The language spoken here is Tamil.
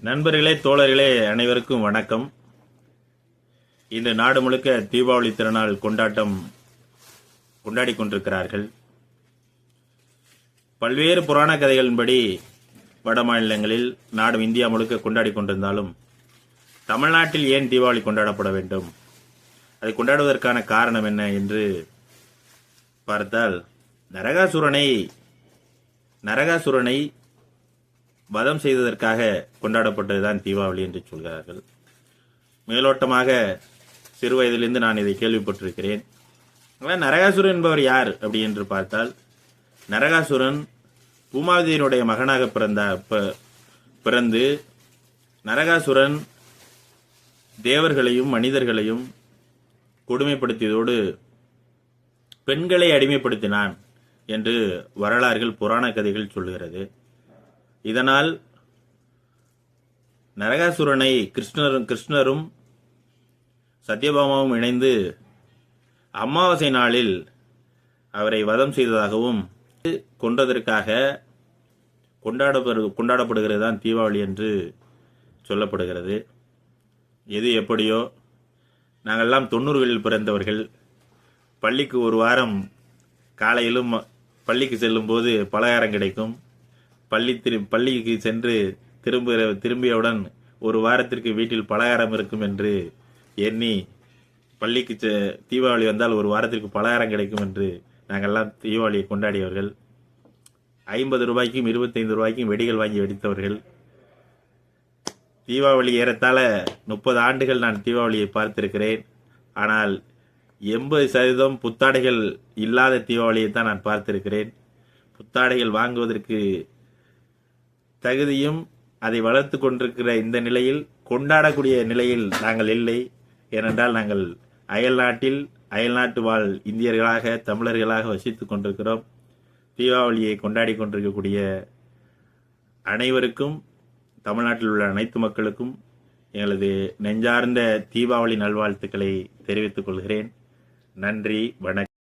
நண்பர்களே, தோழர்களே, அனைவருக்கும் வணக்கம். இன்று நாடு முழுக்க தீபாவளி திருநாள் கொண்டாடி கொண்டிருக்கிறார்கள். பல்வேறு புராண கதைகளின்படி வட மாநிலங்களில் நாடு இந்தியா முழுக்க கொண்டாடி கொண்டிருந்தாலும் தமிழ்நாட்டில் ஏன் தீபாவளி கொண்டாடப்பட வேண்டும், அதை கொண்டாடுவதற்கான காரணம் என்ன என்று பார்த்தால், நரகாசுரனை வதம் செய்ததற்காக கொண்டாடப்பட்டதுதான் தீபாவளி என்று சொல்கிறார்கள். மேலோட்டமாக சிறு வயதிலிருந்து நான் இதை கேள்விப்பட்டிருக்கிறேன். நரகாசுரன் என்பவர் யார் அப்படி என்று பார்த்தால், நரகாசுரன் பூமாதேவியினுடைய மகனாக பிறந்து நரகாசுரன் தேவர்களையும் மனிதர்களையும் கொடுமைப்படுத்தியதோடு பெண்களை அடிமைப்படுத்தினான் என்று வரலாறுகள் புராண கதைகள் சொல்கிறது. இதனால் நரகாசுரனை கிருஷ்ணரும் சத்யபாமாவும் இணைந்து அமாவாசை நாளில் அவரை வதம் செய்ததாகவும் கொன்றதற்காக கொண்டாடப்படுகிறது தான் தீபாவளி என்று சொல்லப்படுகிறது. எது எப்படியோ, நாங்கள்லாம் 90களில் பிறந்தவர்கள். பள்ளிக்கு ஒரு வாரம் காலையிலும் பள்ளிக்கு செல்லும் போது பலகாரம் கிடைக்கும். பள்ளிக்கு சென்று திரும்பியவுடன் ஒரு வாரத்திற்கு வீட்டில் பலகாரம் இருக்கும் என்று எண்ணி, பள்ளிக்கு தீபாவளி வந்தால் ஒரு வாரத்திற்கு பலகாரம் கிடைக்கும் என்று நாங்கள்லாம் தீபாவளியை கொண்டாடியவர்கள். 50 ரூபாய்க்கும் 25 ரூபாய்க்கும் வெடிகள் வாங்கி வெடித்தவர்கள். தீபாவளி ஏறத்தாழ 30 ஆண்டுகள் நான் தீபாவளியை பார்த்திருக்கிறேன். ஆனால் 80% புத்தாடைகள் இல்லாத தீபாவளியை தான் நான் பார்த்திருக்கிறேன். புத்தாடைகள் வாங்குவதற்கு தகுதியும் அதை வளர்த்து கொண்டிருக்கிற இந்த நிலையில் கொண்டாடக்கூடிய நிலையில் நாங்கள் இல்லை. ஏனென்றால் நாங்கள் அயல்நாட்டு வாழ் இந்தியர்களாக, தமிழர்களாக வசித்துக் கொண்டிருக்கிறோம். தீபாவளியை கொண்டாடி கொண்டிருக்கக்கூடிய அனைவருக்கும், தமிழ்நாட்டில் உள்ள அனைத்து மக்களுக்கும் எங்களது நெஞ்சார்ந்த தீபாவளி நல்வாழ்த்துக்களை தெரிவித்துக் கொள்கிறேன். நன்றி, வணக்கம்.